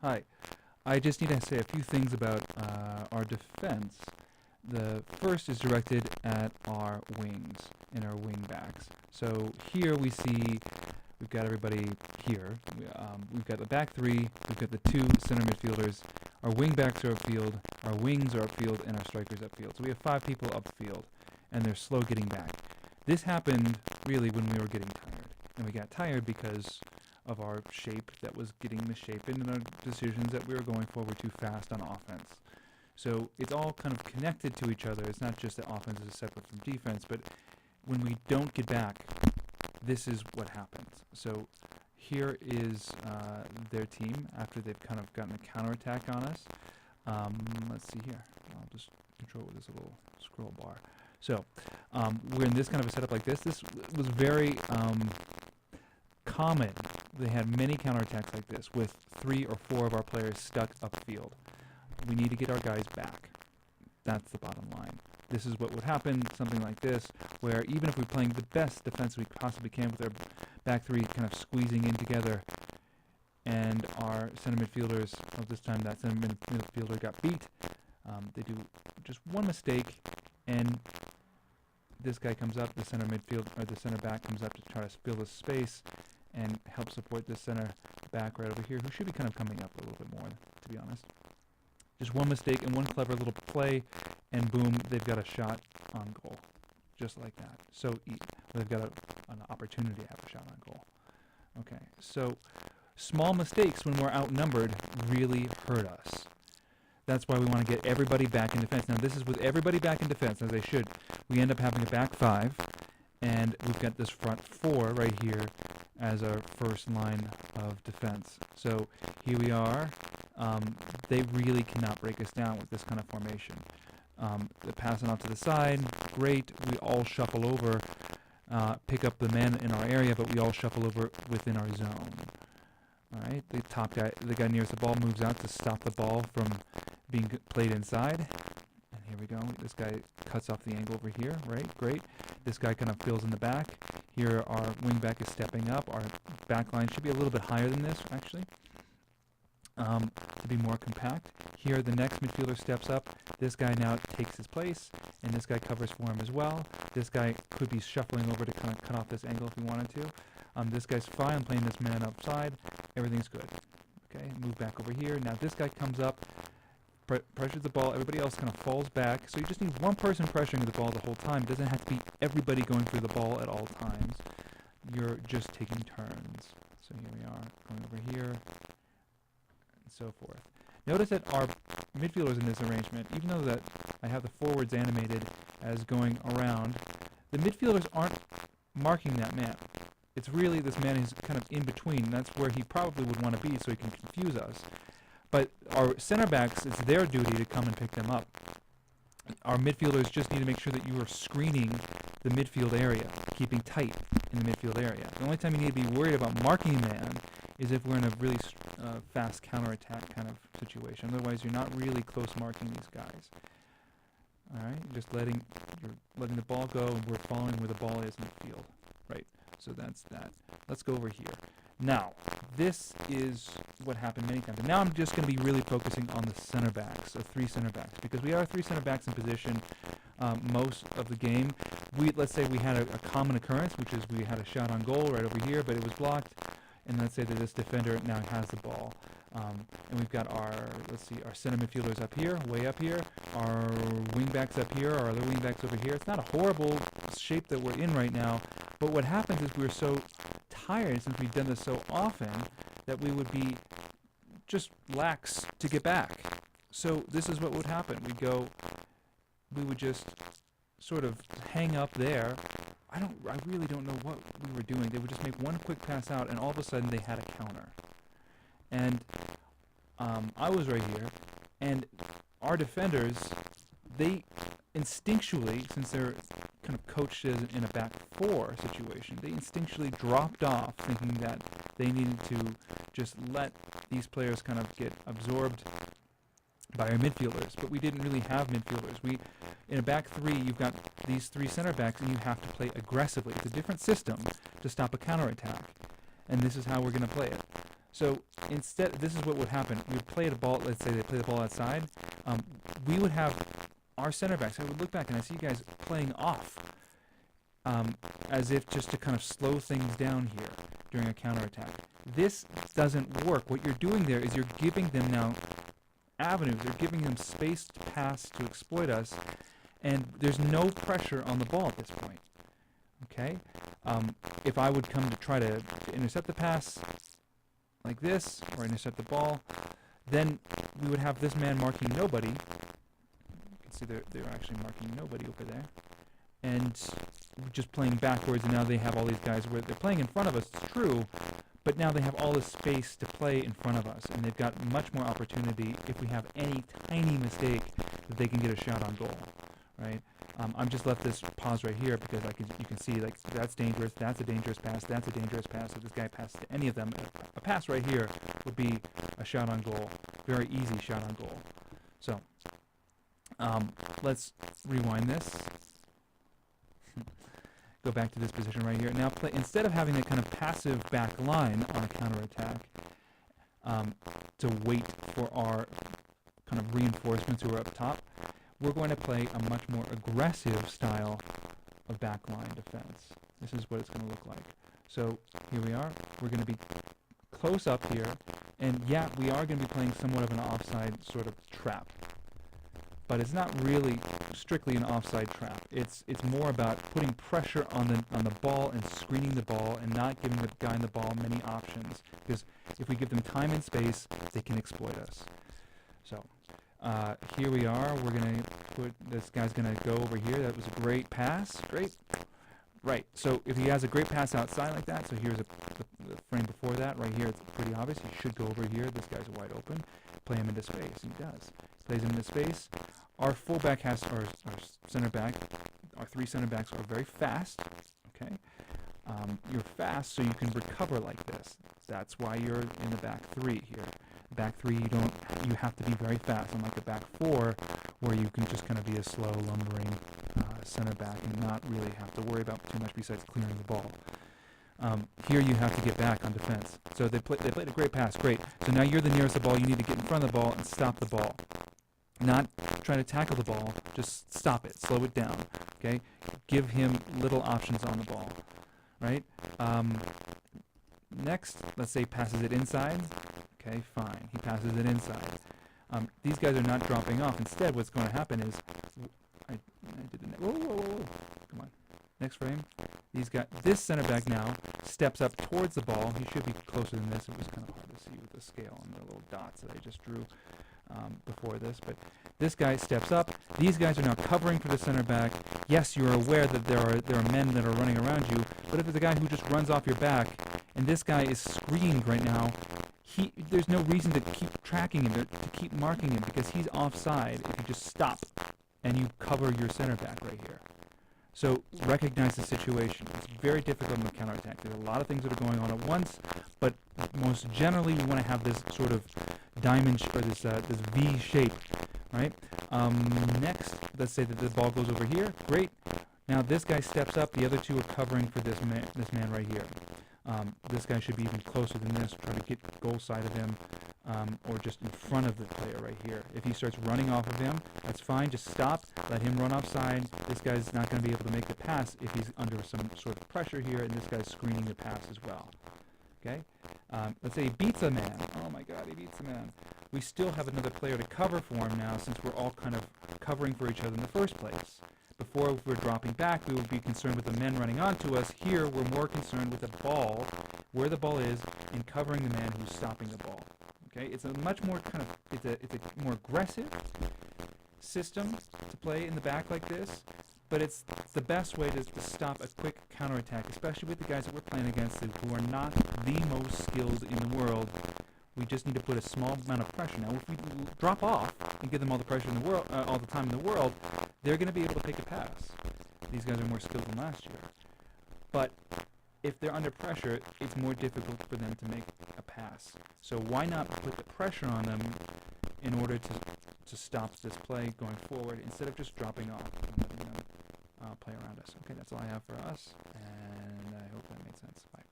Hi. I just need to say a few things about our defense. The first is directed at our wings and our wing backs. So here we see we've got everybody here. We've got the back three, we've got the two center midfielders, our wing backs are upfield, our wings are upfield, and our strikers upfield. So we have 5 people upfield, and they're slow getting back. This happened really when we were getting tired. And we got tired because of our shape that was getting misshapen and our decisions that we were going for were too fast on offense. So it's all kind of connected to each other. It's not just that offense is separate from defense, but when we don't get back, this is what happens. So here is their team after they've kind of gotten a counterattack on us. Let's see here. I'll just control with this little scroll bar. So we're in this kind of a setup like this. This was very common. They had many counterattacks like this with 3 or 4 of our players stuck upfield. We need to get our guys back. That's the bottom line. This is what would happen, something like this, where even if we're playing the best defense we possibly can with our back 3 kind of squeezing in together, and our center midfielders, this time that center midfielder got beat, they do just one mistake, and this guy comes up, the center midfield, or the center back comes up to try to fill the space and help support the center back right over here, who should be kind of coming up a little bit more, to be honest. Just one mistake and one clever little play, and boom, they've got a shot on goal. Just like that. So they've got an opportunity to have a shot on goal. Okay, so small mistakes when we're outnumbered really hurt us. That's why we want to get everybody back in defense. Now this is with everybody back in defense, as they should. We end up having a back 5, and we've got this front 4 right here as our first line of defense. So here we are. They really cannot break us down with this kind of formation. They're passing off to the side, great. We all shuffle over, pick up the man in our area, but we all shuffle over within our zone. All right, the top guy, the guy nearest the ball, moves out to stop the ball from being played inside. And here we go. This guy cuts off the angle over here, right? Great. This guy kind of fills in the back. Here our wing back is stepping up. Our back line should be a little bit higher than this, actually, to be more compact. Here the next midfielder steps up. This guy now takes his place, and this guy covers for him as well. This guy could be shuffling over to kind of cut off this angle if he wanted to. This guy's fine. I'm playing this man outside. Everything's good. Okay, move back over here. Now this guy comes up, pressures the ball. Everybody else kind of falls back. So you just need one person pressuring the ball the whole time. It doesn't have to be everybody going through the ball at all times. You're just taking turns. So here we are, going over here, and so forth. Notice that our midfielders in this arrangement, even though that I have the forwards animated as going around, the midfielders aren't marking that man. It's really this man is kind of in between. That's where he probably would want to be so he can confuse us. But our center backs, it's their duty to come and pick them up. Our midfielders just need to make sure that you are screening the midfield area, keeping tight in the midfield area. The only time you need to be worried about marking man is if we're in a really fast counterattack kind of situation. Otherwise, you're not really close marking these guys. All right, you're letting the ball go, and we're following where the ball is in the field. Right. So that's that. Let's go over here. Now, this is what happened many times. And now I'm just going to be really focusing on the center backs, so 3 center backs, because we are 3 center backs in position most of the game. Let's say we had a common occurrence, which is we had a shot on goal right over here, but it was blocked. And let's say that this defender now has the ball. And we've got our center midfielders up here, way up here, our wingbacks up here, our other wingbacks over here. It's not a horrible shape that we're in right now, but what happens is we're so tired since we've done this so often that we would be just lax to get back. So this is what would happen. We would just sort of hang up there. I really don't know what we were doing. They would just make one quick pass out, and all of a sudden they had a counter. And I was right here, and our defenders, they instinctually, since they're kind of coached in a back 4 situation, they instinctually dropped off, thinking that they needed to just let these players kind of get absorbed by our midfielders. But we didn't really have midfielders. In a back 3, you've got these 3 center backs, and you have to play aggressively. It's a different system to stop a counterattack, and this is how we're going to play it. So instead, this is what would happen. We would play the ball. Let's say they play the ball outside. We would have our center backs. I would look back and I see you guys playing off, as if just to kind of slow things down here during a counterattack. This doesn't work. What you're doing there is you're giving them now avenues. You're giving them space to pass, to exploit us, and there's no pressure on the ball at this point. Okay? If I would come to try to intercept the pass like this, or intercept the ball, then we would have this man marking nobody. You can see they're actually marking nobody over there. And just playing backwards, and now they have all these guys where they're playing in front of us, it's true, but now they have all this space to play in front of us, and they've got much more opportunity if we have any tiny mistake that they can get a shot on goal, right? I'm just left this pause right here because you can see like that's dangerous, that's a dangerous pass, that's a dangerous pass. If this guy passes to any of them, a pass right here would be a shot on goal, very easy shot on goal. So let's rewind this. Go back to this position right here. Now play instead of having a kind of passive back line on a counterattack to wait for our kind of reinforcements who are up top, we're going to play a much more aggressive style of backline defense. This is what it's going to look like. So here we are. We're going to be close up here, and yeah, we are going to be playing somewhat of an offside sort of trap. But it's not really strictly an offside trap. It's more about putting pressure on the ball and screening the ball and not giving the guy in the ball many options. Because if we give them time and space, they can exploit us. So here we are. We're gonna put this guy's gonna go over here. That was a great pass. Great. Right. So if he has a great pass outside like that, so here's the frame before that. Right here, it's pretty obvious. He should go over here. This guy's wide open. Play him into space. He does. Plays him into space. Our fullback has, or our center back, our three center backs are very fast. Okay. You're fast, so you can recover like this. That's why you're in the back three here. Back three, you have to be very fast, unlike the back four, where you can just kind of be a slow, lumbering center back and not really have to worry about too much besides clearing the ball. Here you have to get back on defense. So they played a great pass, great. So now you're the nearest the ball. You need to get in front of the ball and stop the ball. Not try to tackle the ball, just stop it, slow it down. Okay, give him little options on the ball. Right. Next, let's say passes it inside. Okay, fine. He passes it inside. These guys are not dropping off. Instead, what's going to happen is, I did the whoa. Come on. Next frame. This center back now steps up towards the ball. He should be closer than this. It was kind of hard to see with the scale and the little dots that I just drew before this. But this guy steps up. These guys are now covering for the center back. Yes, you're aware that there are men that are running around you. But if it's a guy who just runs off your back, and this guy is screened right now, there's no reason to keep tracking him, to keep marking him, because he's offside if you just stop and you cover your center back right here. So recognize the situation. It's very difficult in the counterattack. There's a lot of things that are going on at once, but most generally you want to have this sort of diamond or this V shape, right? Next, let's say that the ball goes over here. Great. Now this guy steps up. The other two are covering for this man right here. This guy should be even closer than this. Try to get goal side of him, or just in front of the player right here. If he starts running off of him, that's fine. Just stop. Let him run offside. This guy's not going to be able to make the pass if he's under some sort of pressure here, and this guy's screening the pass as well. Okay? Let's say he beats a man. Oh my God, he beats a man. We still have another player to cover for him now, since we're all kind of covering for each other in the first place. Before, if we're dropping back, we would be concerned with the men running onto us. Here, we're more concerned with the ball, where the ball is, and covering the man who's stopping the ball. Okay, it's a much more kind of, it's a more aggressive system to play in the back like this, but it's the best way to stop a quick counterattack, especially with the guys that we're playing against who are not the most skilled in the world. We just need to put a small amount of pressure. Now, if we drop off and give them all the pressure in the world, all the time in the world, they're going to be able to take a pass. These guys are more skilled than last year. But if they're under pressure, it's more difficult for them to make a pass. So why not put the pressure on them in order to stop this play going forward, instead of just dropping off and letting them play around us? Okay, that's all I have for us, and I hope that made sense. Bye.